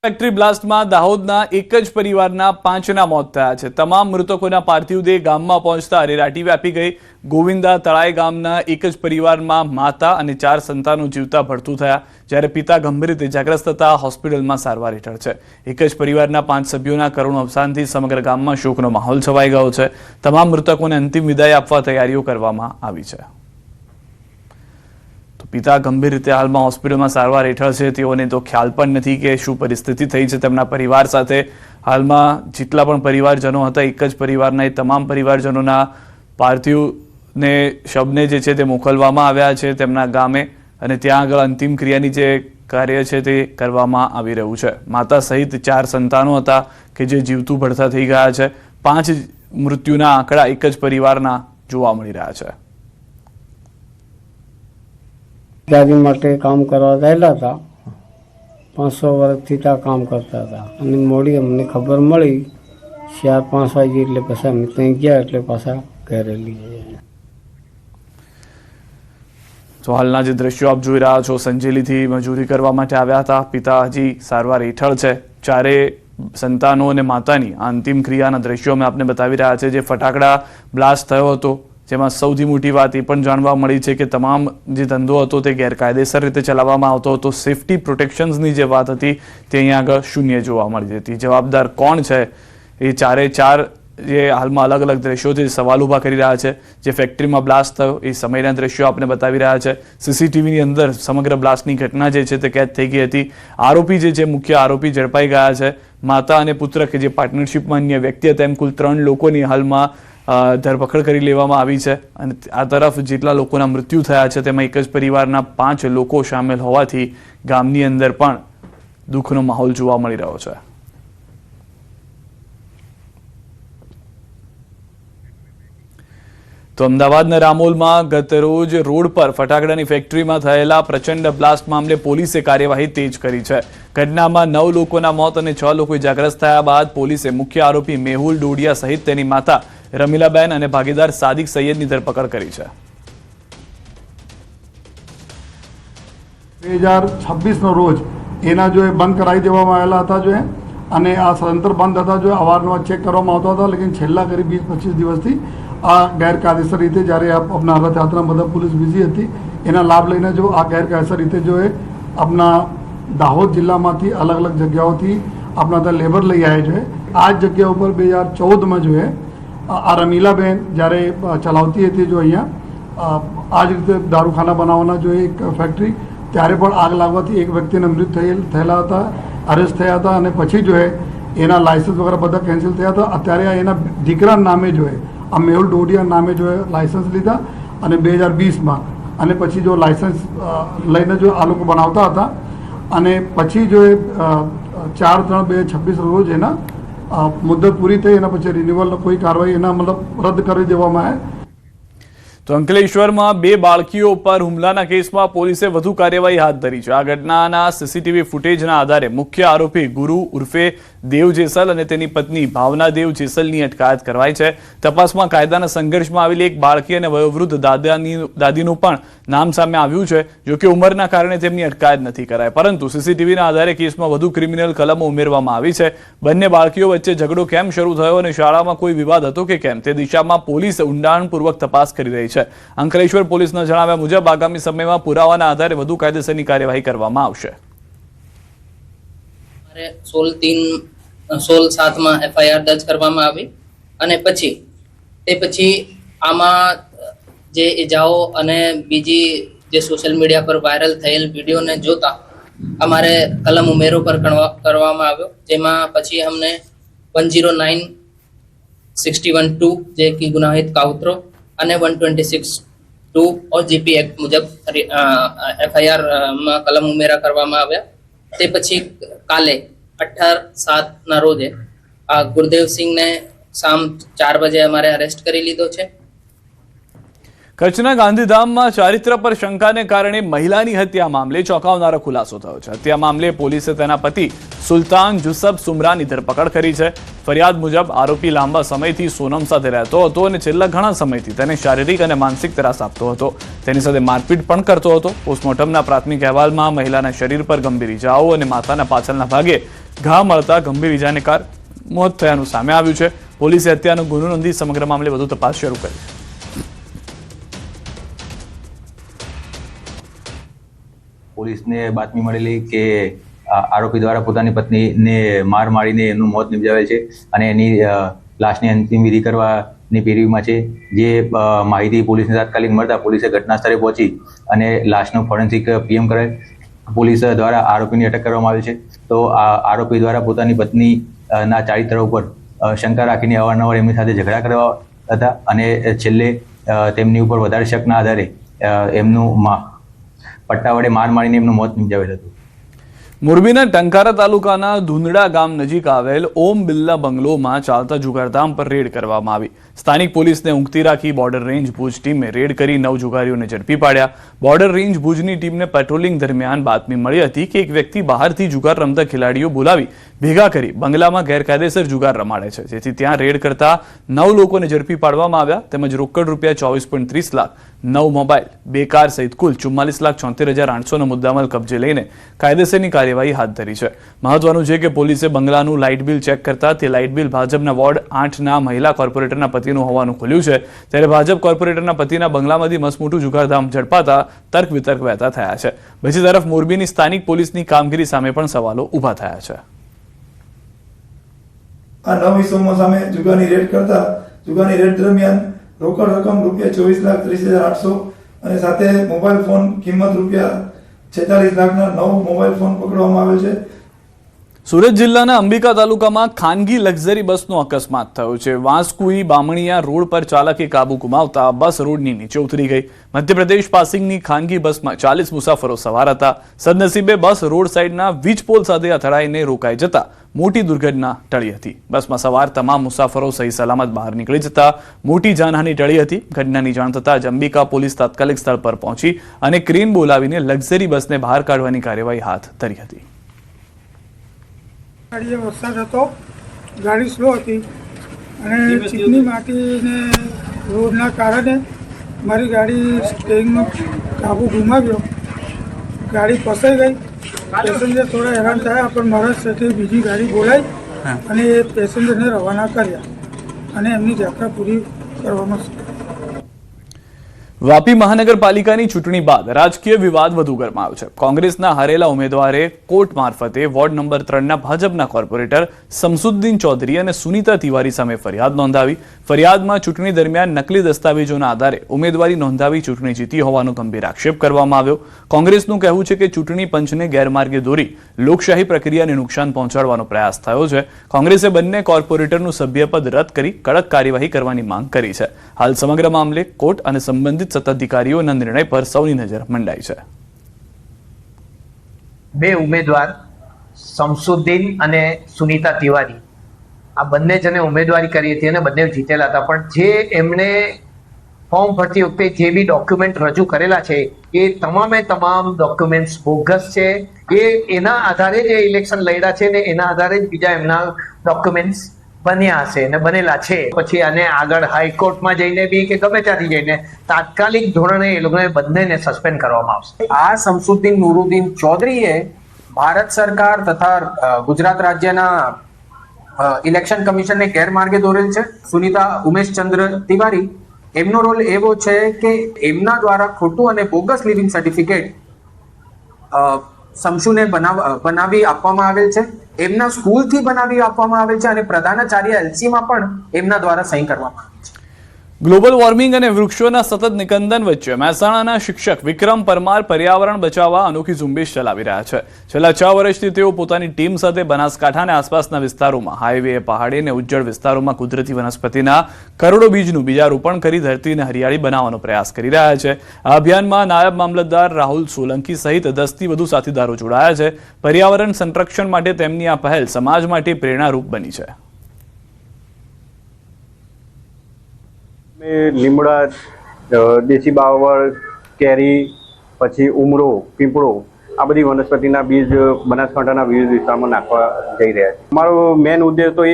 Factory બ્લાસ્ટમાં દાહોદના એક જ પરિવારના 5ના મોત થયા છે। તમામ મૃતકોના પાર્થિવ દેહ ગામમાં પહોંચતા અરેરાટી વ્યાપી ગઈ। ગોવિંદા તળાઈ ગામના એક જ પરિવારમાં માતા અને 4 સંતાનો જીવતા ભડથું થયા, જ્યારે પિતા ગંભીર રીતે ઇજાગ્રસ્ત થતા હોસ્પિટલમાં સારવાર હેઠળ છે। એક જ પરિવારના 5 સભ્યોના કરુણ અવસાનથી સમગ્ર ગામમાં શોકનો માહોલ છવાઈ ગયો છે। તમામ મૃતકોને અંતિમ વિદાય આપવા તૈયારીઓ કરવામાં આવી છે। पिता गंभीर रीते हाल में होस्पिटल में सारवार हेठळ छे। तेओने तो ख्याल पण नथी के शुं परिस्थिति थई छे। तेमना परिवार साथे हाल में जेटला पण परिवारजनो हता एक ज परिवारना ए तमाम परिवारजनोना पार्थिव ने शबने जे छे ते मोकलवामां आव्या छे तेमना गामे अने त्यां आगळ अंतिम क्रियानी जे कार्य छे ते करवामां आवी रह्युं छे। माता सहित 4 संतानो हता के जे जीवतुं भड़था थई गया छे। 5 मृत्युना आंकड़ा एक ज परिवारना जोवा मळी रह्या छे। दादी माटे काम करवा गયેલા હતા। 500 વર્ષથી ત્યાં કામ કરતા હતા અને મોડી અમને ખબર મળી 4-5 વાગે એટલે પાછા અમે ત્યાં ગયા એટલે પાછા ઘરે લઈ ગયા। તો હાલના જે દ્રશ્યો આપ જોઈ રહ્યા છો, સંજેલીથી મજૂરી કરવા માટે આવ્યા હતા। પિતા હજી સારવાર હેઠળ છે। 4 સંતાનો અને માતાની અંતિમ ક્રિયાના દ્રશ્યો અમે આપને બતાવી રહ્યા છે। જે ફટાકડા બ્લાસ્ટ થયો હતો જેમાં સૌથી મોટી વાત એ પણ જાણવા મળી છે કે તમામ જે ધંધો હતો તે ગેરકાયદેસર રીતે ચલાવવામાં આવતો હતો। સેફટી પ્રોટેક્શન્સની જે વાત હતી તે અહીંયા આગળ શૂન્ય જોવા મળી હતી। જવાબદાર કોણ છે એ 4 જે હાલમાં અલગ અલગ દ્રશ્યોથી સવાલ ઊભા કરી રહ્યા છે। જે ફેક્ટરીમાં બ્લાસ્ટ થયો એ સમયના દ્રશ્યો આપણે બતાવી રહ્યા છે। સીસીટીવીની અંદર સમગ્ર બ્લાસ્ટની ઘટના જે છે તે કેદ થઈ ગઈ હતી। આરોપી જે છે મુખ્ય આરોપી ઝડપાઈ ગયા છે। માતા અને પુત્ર કે જે પાર્ટનરશિપમાં અન્ય વ્યક્તિ હતા એમ કુલ 3 લોકોની હાલમાં ધરપકડ કરી લેવામાં આવી છે। અને આ તરફ જેટલા લોકોના મૃત્યુ થયા છે તેમાં એક જ પરિવારના 5 લોકો સામેલ હોવાથી ગામની અંદર પણ દુઃખનો માહોલ જોવા મળી રહ્યો છે। તો અમદાવાદના રામોલમાં ગત રોજ રોડ પર ફટાકડાની ફેક્ટરીમાં થયેલા પ્રચંડ બ્લાસ્ટ મામલે પોલીસે કાર્યવાહી તેજ કરી છે। ઘટનામાં 9 લોકોના મોત અને 6 લોકો ઇજાગ્રસ્ત થયા બાદ પોલીસે મુખ્ય આરોપી મેહુલ ડોડિયા સહિત તેની માતા રમીલાબેન અને ભાગીદાર સાદિક સૈયદની ધરપકડ કરી છે। 2026 નો રોજ એના જો બંધ કરાવી દેવામાં આવેલા હતા જો અને આ સદંતર બંધ હતા જો અવારનવાર ચેક કરવામાં આવતા હતા। લેકિન છેલ્લા કરીબ 20-25 દિવસથી આ ગેરકાયદેસર રીતે જ્યારે આપણા રથયાત્રા બધા પોલીસ બિઝી હતી એના લાભ લઈને જો આ ગેરકાયદેસર રીતે જો આપણા દાહોદ જિલ્લામાંથી અલગ અલગ જગ્યાઓથી આપણા ત્યાં લેબર લઈ આવ્યા છે। આ જ જગ્યા ઉપર 2014માં જો આ રમીલાબેન જ્યારે ચલાવતી હતી જો અહીંયા આ જ રીતે દારૂખાના બનાવવાના જો એક ફેક્ટરી ત્યારે પણ આગ લાગવાથી એક વ્યક્તિને મૃત્યુ થયેલા હતા, અરેસ્ટ થયા હતા અને પછી જો એના લાયસન્સ વગેરે બધા કેન્સલ થયા હતા। અત્યારે એના દીકરા નામે જો આ મેહુલ ડોડિયા નામે જો લાયસન્સ લીધા અને 2020માં અને પછી જો લાયસન્સ લઈને જો આ લોકો બનાવતા હતા અને પછી જો 4/3/2026 રોજ એના મુદ્દત પૂરી થઈ એના પછી રિન્યુઅલ કોઈ કાર્યવાહી એના મતલબ રદ કરી દેવામાં આવે। તો અંકલેશ્વરમાં 2 બાળકીઓ પર હુમલાના કેસમાં પોલીસે વધુ કાર્યવાહી હાથ ધરી છે। આ ઘટનાના સીસીટીવી ફૂટેજના આધારે મુખ્ય આરોપી ગુરુ ઉર્ફે દેવ જેસલ અને તેની પત્ની ભાવના દેવ જેસલની અટકાયત કરવાઈ છે। તપાસમાં કાયદાના સંઘર્ષમાં આવેલી એક બાળકી અને વયોવૃદ્ધ દાદીનું પણ નામ સામે આવ્યું છે। જો કે ઉંમરના કારણે તેમની અટકાયત નથી કરાઈ, પરંતુ સીસીટીવીના આધારે કેસમાં વધુ ક્રિમિનલ કલમો ઉમેરવામાં આવી છે। બંને બાળકીઓ વચ્ચે ઝઘડો કેમ શરૂ થયો અને શાળામાં કોઈ વિવાદ હતો કે કેમ તે દિશામાં પોલીસ ઊંડાણપૂર્વક તપાસ કરી રહી છે। અંકલેશ્વર પોલીસના જણાવ્યા મુજબ આગામી સમયમાં પુરાવાના આધારે વધુ કાયદેસરની કાર્યવાહી કરવામાં આવશે। 16/7માં એફઆઈઆર દર્જ કરવામાં આવી અને પછી આમાં જે ઇજાઓ અને બીજી જે સોશિયલ મીડિયા પર વાયરલ થયેલ વિડીયોને જોતા અમારે કલમ ઉમેરો પર કરવામાં આવ્યો, જેમાં પછી અમને 109/61(2) જે કે ગુનાહિત કાવતરો અને 126(2) और जीपी एक्ट मुजब एफआईआर में कलम उमेरा કરવામાં આવ્યા। તે પછી કાલે 18/7ના રોજે આ ગુરદેવ સિંહને શામ 4 વાગે અમારે અરેસ્ટ કરી લીધો છે। કચ્છના ગાંધીધામમાં ચારિત્ર પર શંકાને કારણે મહિલાની હત્યા મામલે ચોંકાવનારો ખુલાસો થયો છે। હત્યા મામલે પોલીસે તેના પતિ સુલતાન જુસબ સુમરાની ધરપકડ કરી છે। ફરિયાદ મુજબ આરોપી લાંબા સમયથી સોનમ સાથે રહેતો હતો અને છેલ્લા ઘણા સમયથી તેને શારીરિક અને માનસિક ત્રાસ આપતો હતો। તેની સાથે મારપીટ પણ કરતો હતો। પોસ્ટમોર્ટમના પ્રાથમિક અહેવાલમાં મહિલાના શરીર પર ગંભીર ઇજાઓ અને માથાના પાછળના ભાગે ઘા મળતા ગંભીર ઇજાને કારણે મોત થયાનું સામે આવ્યું છે. પોલીસે હત્યાનો ગુનો નોંધી સમગ્ર મામલે વધુ તપાસ શરૂ કરી છે. પોલીસને બાતમી મળેલી કે આરોપી દ્વારા પોતાની પત્નીને માર મારીને એમનું મોત નિપજાવેલ છે અને એની લાશની અંતિમ વિધિ કરવાની પેરવીમાં છે. જે માહિતી પોલીસને તાત્કાલિક મળતા પોલીસે ઘટના સ્થળે પહોંચી અને લાશનું ફોરેન્સિક પીએમ કરેલ. પોલીસ દ્વારા આરોપીની અટક કરવામાં આવી છે. તો આ આરોપી દ્વારા પોતાની પત્નીના ચારિત્ર ઉપર શંકા રાખીને અવારનવાર એમની સાથે ઝઘડા કરવા હતા અને છેલ્લે તેમની ઉપર વધારે શકના આધારે એમનું પટ્ટા વડે માર મારીને એમનું મોત નિપજાવેલ હતું. મોરબીના ટંકારા તાલુકાના ધુંધડા ગામ નજીક આવેલ ઓમ બિરલા બંગલોમાં ચાલતા જુગારધામ પર રેડ કરવામાં આવી. સ્થાનિક પોલીસને ઊંઘતી રાખી બોર્ડર રેન્જ ભુજ ટીમે રેડ કરી 9 જુગારીઓને ઝડપી પાડ્યા. બોર્ડર રેન્જ ભુજની ટીમને પેટ્રોલિંગ દરમિયાન બાતમી મળી હતી કે એક વ્યક્તિ બહારથી જુગાર રમતા ખેલાડીઓ બોલાવી ભેગા કરી બંગલામાં ગેરકાયદેસર જુગાર રમાડે છે, જેથી ત્યાં રેડ કરતા 9 લોકોને ઝડપી પાડવામાં આવ્યા. તેમજ રોકડ રૂપિયા 24.30 લાખ, 9 મોબાઈલ, 2 કાર સહિત કુલ 44,74,800નો મુદ્દામાલ કબજે લઈને કાયદેસરની કાર્યવાહી હાથ ધરી છે. મહત્વનું છે કે પોલીસે બંગલાનું લાઇટ બિલ ચેક કરતા તે લાઇટ બિલ ભાજપના વોર્ડ 8ના મહિલા કોર્પોરેટરના પતિનું હોવાનું ખુલ્યું છે. ત્યારે ભાજપ કોર્પોરેટરના પતિના બંગલામાંથી મસમોટું જુગારધામ ઝડપાતા તર્ક વિતર્ક વહેતા થયા છે. બીજી તરફ મોરબીની સ્થાનિક પોલીસની કામગીરી સામે પણ સવાલો ઊભા થયા છે. આ 9 ઇસમો સામે જુગારની રેડ કરતા જુગારની રેડ દરમિયાન રોકડ રકમ ₹24,30,800 અને સાથે મોબાઈલ ફોન કિંમત ₹46 લાખના 9 મોબાઈલ ફોન પકડવામાં આવેલ છે. સુરત જિલ્લાના અંબિકા તાલુકામાં ખાનગી લક્ઝરી બસનો અકસ્માત થયો છે. વાંસકુઈ બામણીયા રોડ પર ચાલકે કાબુ ગુમાવતા બસ રોડની નીચે ઉતરી ગઈ. મધ્યપ્રદેશ પાસિંગની ખાનગી બસમાં 40 મુસાફરો સવાર હતા. સદનસીબે બસ રોડ સાઈડના વીજ પોલ સાથે અથડાઈને રોકાઈ જતા મોટી દુર્ઘટના ટળી હતી. બસમાં સવાર તમામ મુસાફરો સહી સલામત બહાર નીકળી જતા મોટી જાનહાનિ ટળી હતી. ઘટનાની જાણ થતાં જ અંબિકા પોલીસ તાત્કાલિક સ્થળ પર પહોંચી અને ક્રેન બોલાવીને લક્ઝરી બસને બહાર કાઢવાની કાર્યવાહી હાથ ધરી હતી. ગાડીએ વરસાદ હતો, ગાડી સ્લો હતી અને ચીકણી માટીને રોડના કારણે મારી ગાડી સ્ટેરિંગનો કાબુ ગુમાવ્યો. ગાડી ફસાઈ ગઈ. પેસેન્જર થોડા હેરાન થયા, પણ મારા સાથે બીજી ગાડી બોલાવી અને એ પેસેન્જરને રવાના કર્યા અને એમની યાત્રા પૂરી કરવામાં. વાપી મહાનગરપાલિકાની ચૂંટણી બાદ રાજકીય વિવાદ વધુ ગરમાયો છે. કોંગ્રેસના હારેલા ઉમેદવારે કોર્ટ મારફતે વોર્ડ નંબર 3ના ભાજપના કોર્પોરેટર શમસુદ્દીન ચૌધરી અને સુનીતા તિવારી સામે ફરિયાદ નોંધાવી. ફરિયાદમાં ચૂંટણી દરમિયાન નકલી દસ્તાવેજોના આધારે ઉમેદવારી નોંધાવી ચૂંટણી જીતી હોવાનો ગંભીર આક્ષેપ કરવામાં આવ્યો. કોંગ્રેસનું કહેવું છે કે ચૂંટણી પંચને ગેરમાર્ગે દોરી લોકશાહી પ્રક્રિયાને નુકસાન પહોંચાડવાનો પ્રયાસ થયો છે. કોંગ્રેસે બંને કોર્પોરેટરનું સભ્યપદ રદ કરી કડક કાર્યવાહી કરવાની માંગ કરી છે. હાલ સમગ્ર મામલે કોર્ટ અને સંબંધિત સત્તાધિકારીઓના નિર્ણય પર સૌની નજર મંડાઈ છે. 2 ઉમેદવાર શમસુદ્દીન અને સુનીતા તિવારી, આ બંને જણે ઉમેદવારી કરી હતી અને બંને જીતેલા હતા. પણ જે એમણે ફોર્મ ભરતી વખતે જે બી ડોક્યુમેન્ટ રજૂ કરેલા છે એ તમામે તમામ ડોક્યુમેન્ટ્સ બોગસ છે. એના આધારે જ ઇલેક્શન લડ્યા છે ને એના આધારે જ બીજા એમના ડોક્યુમેન્ટ્સ બન્યા હશે ને બનેલા છે. પછી આને આગળ હાઈકોર્ટમાં જઈને બી કે ગમે ત્યાંથી જઈને તાત્કાલિક ધોરણે એ લોકોને બંનેને સસ્પેન્ડ કરવામાં આવશે. આ શમસુદ્દીન નુરુદ્દીન ચૌધરીએ ભારત સરકાર તથા ગુજરાત રાજ્યના ઇલેક્શન કમિશનને ગેરમાર્ગે દોરેલ છે. સુનીતા ઉમેશચંદ્ર તિવારી, એમનો રોલ એવો છે કે એમના દ્વારા ખોટું અને બોગસ લિવિંગ સર્ટિફિકેટ શમશુને બનાવી આપવામાં આવેલ છે. એમના સ્કૂલથી બનાવી આપવામાં આવેલ છે અને પ્રધાનાચાર્ય એલસીમાં પણ એમના દ્વારા સહી કરવામાં આવી છે. ગ્લોબલ વોર્મિંગ અને વૃક્ષોના સતત નિકંદન વચ્ચે મહેસાણાના શિક્ષક વિક્રમ પરમાર પર્યાવરણ બચાવવા અનોખી ઝુંબેશ ચલાવી રહ્યા છે. છેલ્લા 6 વર્ષથી તેઓ પોતાની ટીમ સાથે બનાસકાંઠા અને આસપાસના વિસ્તારોમાં હાઈવે, પહાડી અને ઉજ્જડ વિસ્તારોમાં કુદરતી વનસ્પતિના કરોડો બીજનું બીજારોપણ કરી ધરતીને હરિયાળી બનાવવાનો પ્રયાસ કરી રહ્યા છે. આ અભિયાનમાં નાયબ મામલતદાર રાહુલ સોલંકી સહિત 10થી વધુ સાથીદારો જોડાયા છે. પર્યાવરણ સંરક્ષણ માટે તેમની આ પહેલ સમાજ માટે પ્રેરણારૂપ બની છે. લીમડા, દેશી બાવળ, કેરી, પછી ઉમરો, પીપળો, આ બધી વનસ્પતિના બીજ બનાસકાંઠાના વિવિધ વિસ્તારમાં નાખવા જઈ રહ્યા છે. અમારો મેન ઉદ્દેશ તો એ